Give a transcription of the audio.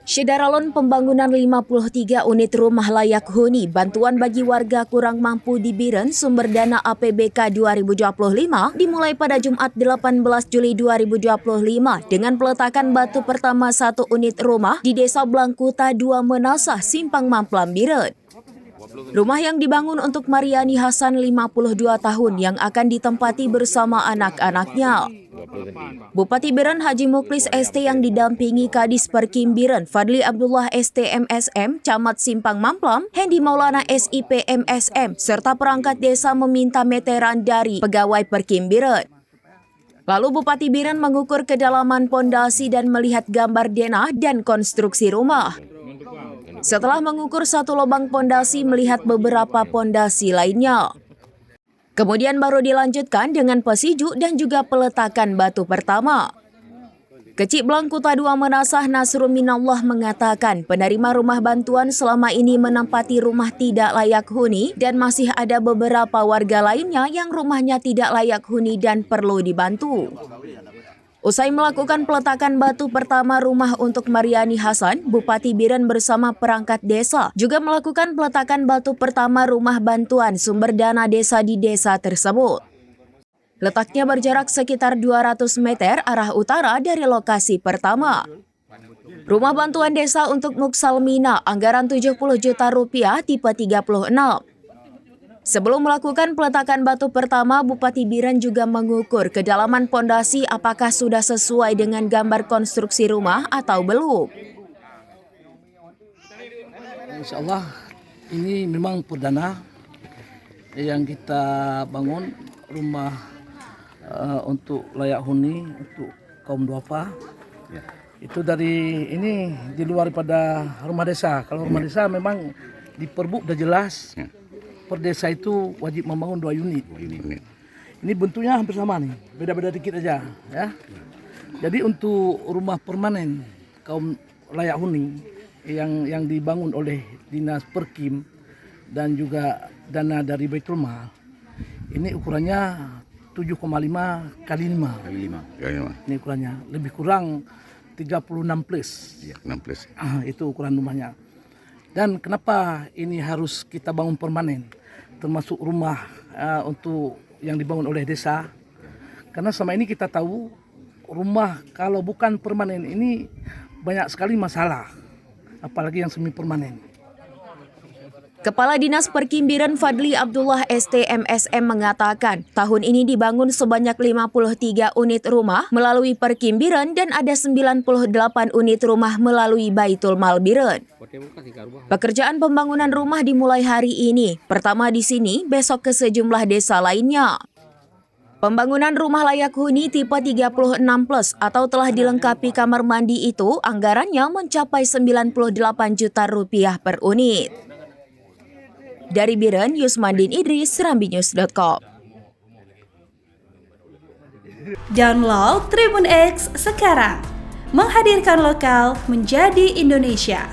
Syederalon pembangunan 53 unit rumah layak huni bantuan bagi warga kurang mampu di Biren sumber dana APBK 2025 dimulai pada Jumat 18 Juli 2025 dengan peletakan batu pertama 1 unit rumah di Desa Blangkuta 2 Menasah, Simpang Mamplam, Biren. Rumah yang dibangun untuk Mariani Hasan 52 tahun yang akan ditempati bersama anak-anaknya. Bupati Biren Haji Muklis ST yang didampingi Kadis Perkim Biren Fadli Abdullah ST MSM, Camat Simpang Mamplam, Hendi Maulana SIP MSM, serta perangkat desa meminta meteran dari pegawai Perkim Biren. Lalu Bupati Biren mengukur kedalaman pondasi dan melihat gambar denah dan konstruksi rumah. Setelah mengukur 1 lubang pondasi, melihat beberapa pondasi lainnya. Kemudian baru dilanjutkan dengan pesiju dan juga peletakan batu pertama. Kecik Blangkuta 2 Menasah Nasrul Minallah mengatakan penerima rumah bantuan selama ini menempati rumah tidak layak huni dan masih ada beberapa warga lainnya yang rumahnya tidak layak huni dan perlu dibantu. Usai melakukan peletakan batu pertama rumah untuk Mariani Hasan, Bupati Biren bersama perangkat desa juga melakukan peletakan batu pertama rumah bantuan sumber dana desa di desa tersebut. Letaknya berjarak sekitar 200 meter arah utara dari lokasi pertama. Rumah bantuan desa untuk Muksalmina, anggaran 70 juta rupiah tipe 36. Sebelum melakukan peletakan batu pertama, Bupati Biren juga mengukur kedalaman pondasi apakah sudah sesuai dengan gambar konstruksi rumah atau belum. Insya Allah ini memang perdana yang kita bangun rumah untuk layak huni untuk kaum duafa. Itu dari ini di luar pada rumah desa. Kalau rumah desa memang di Perbuk udah jelas. Per desa itu wajib membangun 2 unit. Ini bentuknya hampir sama nih, beda-beda dikit aja ya. Jadi untuk rumah permanen kaum layak huni yang dibangun oleh Dinas Perkim dan juga dana dari Baitul Mal, ini ukurannya 7,5 kali 5. Ini ukurannya lebih kurang 36 plus. Ya, 6 plus. Itu ukuran rumahnya. Dan kenapa ini harus kita bangun permanen, termasuk rumah untuk yang dibangun oleh desa? Karena selama ini kita tahu rumah kalau bukan permanen ini banyak sekali masalah, apalagi yang semi permanen. Kepala Dinas Perkim Biren Fadli Abdullah ST MSM mengatakan tahun ini dibangun sebanyak 53 unit rumah melalui Perkim Biren dan ada 98 unit rumah melalui Baitul Mal Biren. Pekerjaan pembangunan rumah dimulai hari ini, pertama di sini, besok ke sejumlah desa lainnya. Pembangunan rumah layak huni tipe 36 plus atau telah dilengkapi kamar mandi itu anggarannya mencapai 98 juta rupiah per unit. Dari Biren, Yusmandin Idris, serambinews.com. Download Tribun X sekarang, menghadirkan lokal menjadi Indonesia.